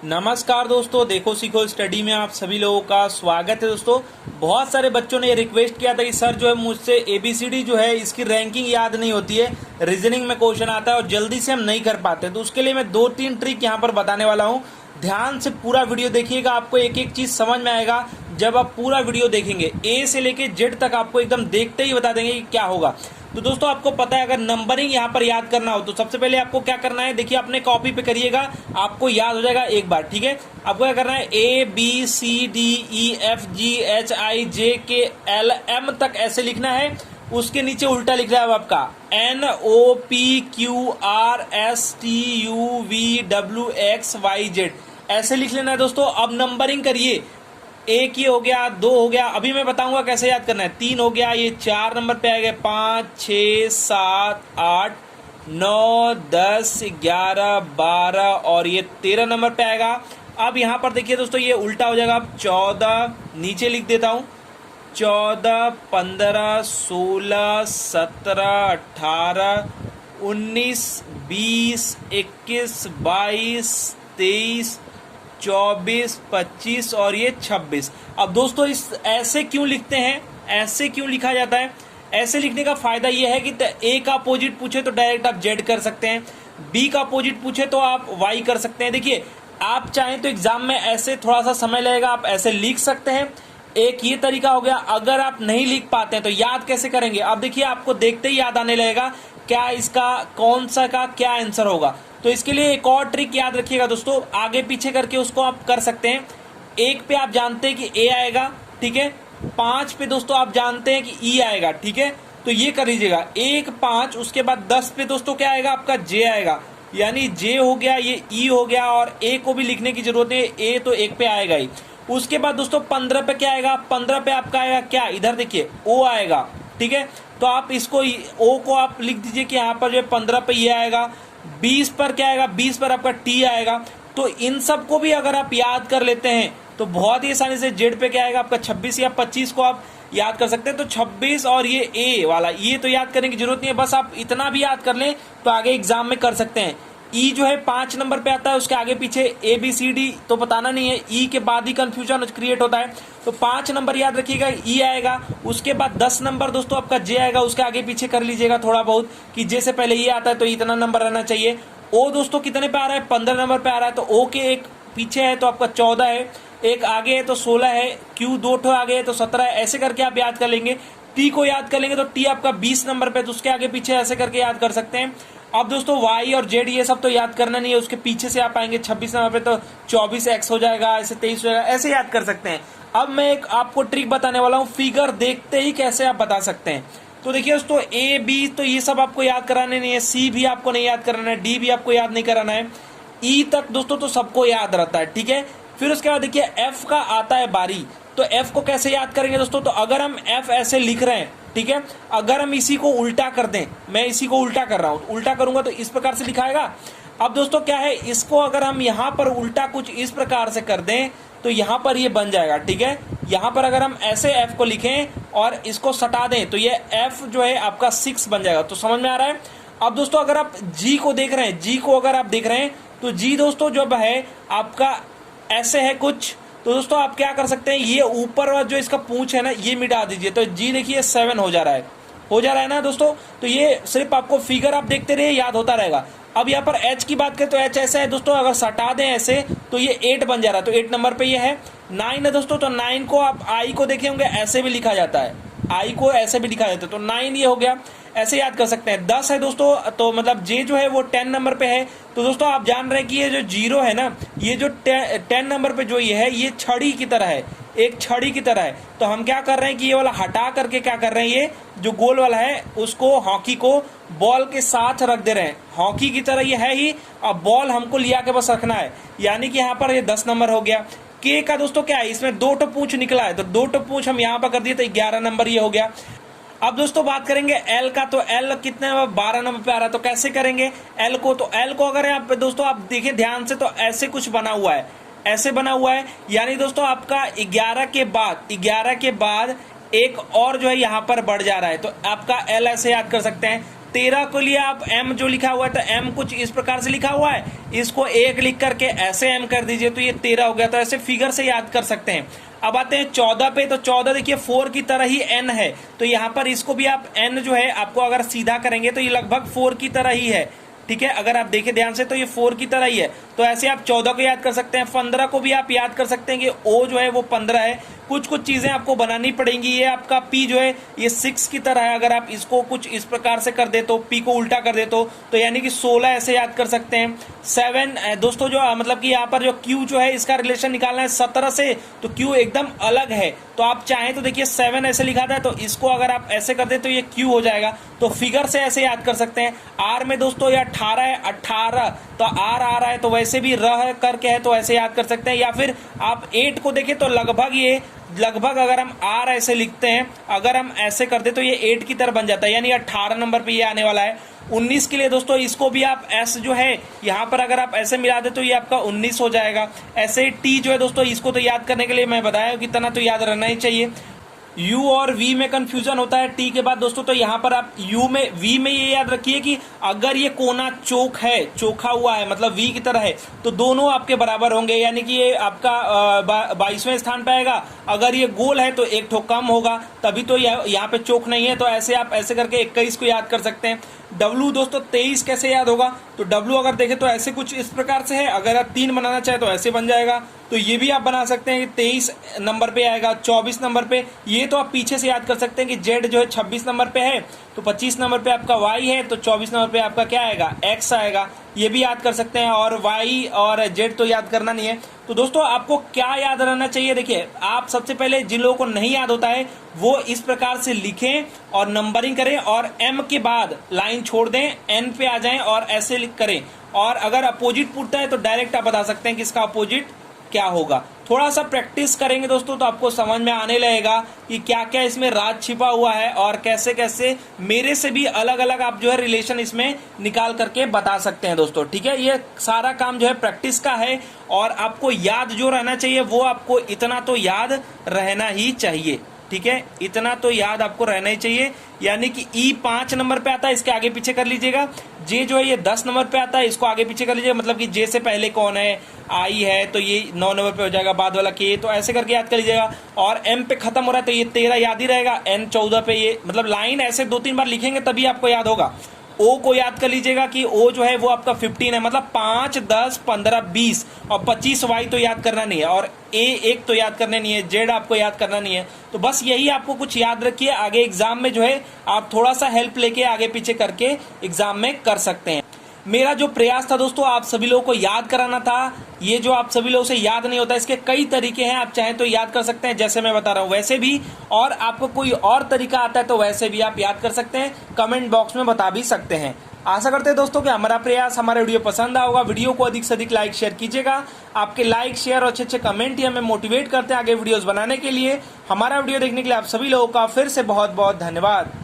नमस्कार दोस्तों, देखो सीखो स्टडी में आप सभी लोगों का स्वागत है। दोस्तों, बहुत सारे बच्चों ने रिक्वेस्ट किया था कि सर जो है मुझसे एबीसीडी जो है इसकी रैंकिंग याद नहीं होती है, रीजनिंग में क्वेश्चन आता है और जल्दी से हम नहीं कर पाते। तो उसके लिए मैं 2-3 ट्रिक यहाँ पर बताने वाला हूँ। ध्यान से पूरा वीडियो देखिएगा, आपको एक एक चीज समझ में आएगा जब आप पूरा वीडियो देखेंगे। ए से लेके जेड तक आपको एकदम देखते ही बता देंगे कि क्या होगा। तो दोस्तों, आपको पता है अगर नंबरिंग यहाँ पर याद करना हो तो सबसे पहले आपको क्या करना है, देखिए अपने कॉपी पे करिएगा, आपको याद हो जाएगा एक बार। ठीक है, आपको क्या करना है, A B C D E F G H I J K L M तक ऐसे लिखना है। उसके नीचे उल्टा लिख रहा है आपका N O P Q R S T U V W X Y Z, ऐसे लिख लेना है। दोस्तों, अब नंबरिंग करिए। एक ये हो गया, 2 हो गया, अभी मैं बताऊंगा कैसे याद करना है। 3 हो गया, ये 4 नंबर पे आएगा, 5 6 7 8 9 10 11 12 और ये 13 नंबर पे आएगा। अब यहाँ पर देखिए दोस्तों, ये उल्टा हो जाएगा। अब 14 नीचे लिख देता हूँ, 14 15 16 17 18 19 20 21 22 23 24 25 और ये 26। अब दोस्तों, इस ऐसे क्यों लिखते हैं, ऐसे क्यों लिखा जाता है? ऐसे लिखने का फायदा ये है कि ए का अपोजिट पूछे तो डायरेक्ट आप जेड कर सकते हैं, बी का अपोजिट पूछे तो आप वाई कर सकते हैं। देखिए, आप चाहें तो एग्जाम में ऐसे थोड़ा सा समय लगेगा, आप ऐसे लिख सकते हैं। एक ये तरीका हो गया। अगर आप नहीं लिख पाते हैं तो याद कैसे करेंगे? अब देखिए, आपको देखते ही याद आने लगेगा क्या इसका कौन सा का क्या आंसर होगा। तो इसके लिए एक और ट्रिक याद रखिएगा दोस्तों, आगे पीछे करके उसको आप कर सकते हैं। 1 पे आप जानते हैं कि ए आएगा, ठीक है। 5 पे दोस्तों आप जानते हैं कि ई आएगा, ठीक है। तो ये कर लीजिएगा 1 5, उसके बाद 10 पे दोस्तों क्या आएगा, आपका जे आएगा, यानी जे हो गया, ये ई हो गया और ए को भी लिखने की जरूरत नहीं, ए तो 1 पे आएगा ही। उसके बाद दोस्तों 15 पे क्या आएगा, 15 पे आपका आएगा क्या, इधर देखिए ओ आएगा, ठीक है। तो आप इसको ओ को आप लिख दीजिए कि यहाँ पर जो 15 पे ये आएगा। 20 पर क्या आएगा, 20 पर आपका टी आएगा। तो इन सब को भी अगर आप याद कर लेते हैं तो बहुत ही आसानी से जेड पे क्या आएगा आपका 26 या 25 को आप याद कर सकते हैं। तो 26 और ये ए वाला ये तो याद करने की जरूरत नहीं है, बस आप इतना भी याद कर लें तो आगे एग्जाम में कर सकते हैं। ई जो है 5 नंबर पे आता है, उसके आगे पीछे ए बी सी डी तो बताना नहीं है, ई के बाद ही कंफ्यूजन क्रिएट होता है। तो 5 नंबर याद रखिएगा, ई आएगा। उसके बाद 10 नंबर दोस्तों आपका जे आएगा, उसके आगे पीछे कर लीजिएगा थोड़ा बहुत कि जे से पहले ये आता है तो इतना नंबर रहना चाहिए। ओ दोस्तों कितने पे आ रहा है, 15 नंबर पे आ रहा है, तो ओ के एक पीछे है तो आपका 14 है, एक आगे है तो 16 है, क्यू 2 ठो आगे है तो 17 है। ऐसे करके आप याद कर लेंगे। टी को याद कर लेंगे तो टी आपका 20 नंबर पे, तो उसके आगे पीछे ऐसे करके याद कर सकते हैं। अब दोस्तों वाई और जेड ये सब तो याद करना नहीं है, उसके पीछे से आप आएंगे 26 नंबर पे तो 24 एक्स हो जाएगा, ऐसे 23 हो जाएगा, ऐसे याद कर सकते हैं। अब मैं एक आपको ट्रिक बताने वाला हूँ, फिगर देखते ही कैसे आप बता सकते हैं। तो देखिए दोस्तों, ए बी तो ये सब आपको याद कराने नहीं है, सी भी आपको नहीं याद कराना है, डी भी आपको याद नहीं कराना है, ई तक दोस्तों तो सबको याद रहता है, ठीक है। फिर उसके बाद देखिए एफ का आता है बारी, तो एफ को कैसे याद करेंगे दोस्तों? तो अगर हम एफ ऐसे लिख रहे हैं, ठीक है, अगर हम इसी को उल्टा कर दें, मैं इसी को उल्टा कर रहा हूं, उल्टा करूंगा तो इस प्रकार से लिखाएगा। अब दोस्तों क्या है, इसको अगर हम यहां पर उल्टा कुछ इस प्रकार से कर दें तो यहां पर ये बन जाएगा, ठीक है। यहां पर अगर हम ऐसे एफ को लिखें और इसको सटा दें तो ये एफ जो है आपका 6 बन जाएगा। तो समझ में आ रहा है? अब दोस्तों अगर आप जी को देख रहे हैं, जी को अगर आप देख रहे हैं तो जी दोस्तों जब है आपका ऐसे है कुछ, तो दोस्तों आप क्या कर सकते हैं, ये ऊपर जो इसका पूंछ है ना ये मिटा दीजिए, तो जी देखिए 7 हो जा रहा है, हो जा रहा है ना दोस्तों। तो ये सिर्फ आपको फिगर आप देखते रहिए, याद होता रहेगा। अब यहाँ पर एच की बात करें तो एच ऐसा है दोस्तों, अगर सटा दें ऐसे तो ये 8 बन जा रहा है, तो 8 नंबर पे ये है। 9 है दोस्तों, तो 9 को आप आई को देखे होंगे ऐसे भी लिखा जाता है, आई को ऐसे भी लिखा जाता है, तो 9 ये हो गया, ऐसे याद कर सकते हैं। 10 है दोस्तों, तो मतलब जे जो है वो 10 नंबर पे है, तो दोस्तों आप जान रहे हैं कि ये जो 0 है ना, ये जो 10 नंबर पे जो ये है ये छड़ी की तरह है, एक छड़ी की तरह है। तो हम क्या कर रहे हैं कि ये वाला हटा करके क्या कर रहे हैं, ये जो गोल वाला है उसको हॉकी को बॉल के साथ रख दे रहे हैं, हॉकी की तरह ये है ही। अब बॉल हमको लिया के बस रखना है, यानी कि यहाँ पर ये 10 नंबर हो गया। के का दोस्तों क्या है, इसमें 2 टो पूंछ निकला है, तो 2 टो पूंछ हम यहाँ पर कर दिए तो 11 नंबर ये हो गया। अब दोस्तों बात करेंगे एल का, तो एल कितने 12 नंबर पे आ रहा है, तो कैसे करेंगे एल को? तो एल को अगर यहाँ पे दोस्तों आप देखिए ध्यान से तो ऐसे कुछ बना हुआ है, ऐसे बना हुआ है, यानी दोस्तों आपका 11 के बाद एक और जो है यहाँ पर बढ़ जा रहा है, तो आपका एल ऐसे याद कर सकते हैं। 13 के लिए आप m जो लिखा हुआ है तो m कुछ इस प्रकार से लिखा हुआ है, इसको 1 लिख करके ऐसे m कर दीजिए तो ये 13 हो गया। तो ऐसे फिगर से याद कर सकते हैं। अब आते हैं 14 पे, तो 14 देखिए 4 की तरह ही n है, तो यहाँ पर इसको भी आप n जो है आपको अगर सीधा करेंगे तो ये लगभग 4 की तरह ही है। ठीक है, अगर आप देखें ध्यान से तो ये 4 की तरह ही है। तो ऐसे आप 14 को याद कर सकते हैं। 15 को भी आप याद कर सकते हैं कि o जो है वो 15 है। कुछ कुछ चीजें आपको बनानी पड़ेंगी। ये आपका p जो है ये 6 की तरह है। अगर आप इसको कुछ इस प्रकार से कर दे तो p को उल्टा कर दे तो यानी कि 16 ऐसे याद कर सकते हैं। 7 दोस्तों जो मतलब कि यहाँ पर जो q जो है इसका रिलेशन निकालना है 17 से, तो q एकदम अलग है। तो आप चाहें तो देखिए 7 ऐसे लिखा था, तो इसको अगर आप ऐसे कर दे तो ये q हो जाएगा। तो फिगर से ऐसे याद कर सकते हैं। r में दोस्तों ये 18 है, 18 तो r आ रहा है, तो वैसे भी रह करके है तो ऐसे याद कर सकते हैं। या फिर आप 8 को देखें तो लगभग अगर हम r ऐसे लिखते हैं, अगर हम ऐसे कर दे तो ये 8 की तरह बन जाता है, यानी 18 नंबर पे ये आने वाला है। 19 के लिए दोस्तों इसको भी आप s जो है यहाँ पर अगर आप ऐसे मिला दे तो ये आपका 19 हो जाएगा। ऐसे t जो है दोस्तों इसको तो याद करने के लिए मैं बताया कि इतना तो याद रहना ही चाहिए। u और v में कंफ्यूजन होता है t के बाद दोस्तों, तो यहाँ पर आप v में ये याद रखिए कि अगर ये कोना चोखा हुआ है मतलब v की तरह है तो दोनों आपके बराबर होंगे, यानी कि ये आपका 22वें स्थान पे आएगा। अगर ये गोल है तो एक ठो कम होगा, तभी तो यहाँ पे चोक नहीं है। तो ऐसे आप ऐसे करके 21 को याद कर सकते हैं। W दोस्तों 23 कैसे याद होगा, तो W अगर देखें तो ऐसे कुछ इस प्रकार से है। अगर आप 3 बनाना चाहे तो ऐसे बन जाएगा, तो ये भी आप बना सकते हैं कि 23 नंबर पे आएगा। 24 नंबर पे ये तो आप पीछे से याद कर सकते हैं कि Z जो है 26 नंबर पे है, तो 25 नंबर पे आपका Y है, तो 24 नंबर पे आपका क्या आएगा, X आएगा। ये भी याद कर सकते हैं। और Y और Z तो याद करना नहीं है। तो दोस्तों आपको क्या याद रहना चाहिए, देखिए आप सबसे पहले जिन लोगों को नहीं याद होता है वो इस प्रकार से लिखें और नंबरिंग करें और m के बाद लाइन छोड़ दें, n पे आ जाएं और ऐसे लिख करें। और अगर अपोजिट पूछता है तो डायरेक्ट आप बता सकते हैं कि इसका अपोजिट क्या होगा। थोड़ा सा प्रैक्टिस करेंगे दोस्तों तो आपको समझ में आने लगेगा कि क्या क्या इसमें राज छिपा हुआ है और कैसे कैसे मेरे से भी अलग अलग आप जो है रिलेशन इसमें निकाल करके बता सकते हैं दोस्तों। ठीक है, ये सारा काम जो है प्रैक्टिस का है और आपको याद जो रहना चाहिए वो आपको इतना तो याद रहना ही चाहिए। ठीक है, इतना तो याद आपको रहना ही चाहिए। यानी कि ई 5 नंबर पे आता है, इसके आगे पीछे कर लीजिएगा। जे जो है ये 10 नंबर पे आता है, इसको आगे पीछे कर लीजिएगा। मतलब कि जे से पहले कौन है, आई है, तो ये 9 नंबर पे हो जाएगा, बाद वाला के, तो ऐसे करके याद कर लीजिएगा। और एम पे खत्म हो रहा है तो ये 13 याद ही रहेगा। एन 14 पे ये मतलब लाइन ऐसे 2-3 बार लिखेंगे तभी आपको याद होगा। ओ को याद कर लीजिएगा कि ओ जो है वो आपका 15 है, मतलब 5, 10, 15, 20 और 25 वाई तो याद करना नहीं है और ए 1 तो याद करने नहीं है, जेड आपको याद करना नहीं है। तो बस यही आपको कुछ याद रखिए, आगे एग्जाम में जो है आप थोड़ा सा हेल्प लेके आगे पीछे करके एग्जाम में कर सकते हैं। मेरा जो प्रयास था दोस्तों आप सभी लोगों को याद कराना था। ये जो आप सभी लोगों से याद नहीं होता, इसके कई तरीके हैं, आप चाहें तो याद कर सकते हैं जैसे मैं बता रहा हूँ वैसे भी, और आपको कोई और तरीका आता है तो वैसे भी आप याद कर सकते हैं, कमेंट बॉक्स में बता भी सकते हैं। आशा करते हैं दोस्तों कि हमारा प्रयास, हमारा वीडियो पसंद आया होगा। वीडियो को अधिक से अधिक लाइक शेयर कीजिएगा। आपके लाइक शेयर और अच्छे अच्छे कमेंट ही हमें मोटिवेट करते हैं आगे वीडियोस बनाने के लिए। हमारा वीडियो देखने के लिए आप सभी लोगों का फिर से बहुत बहुत धन्यवाद।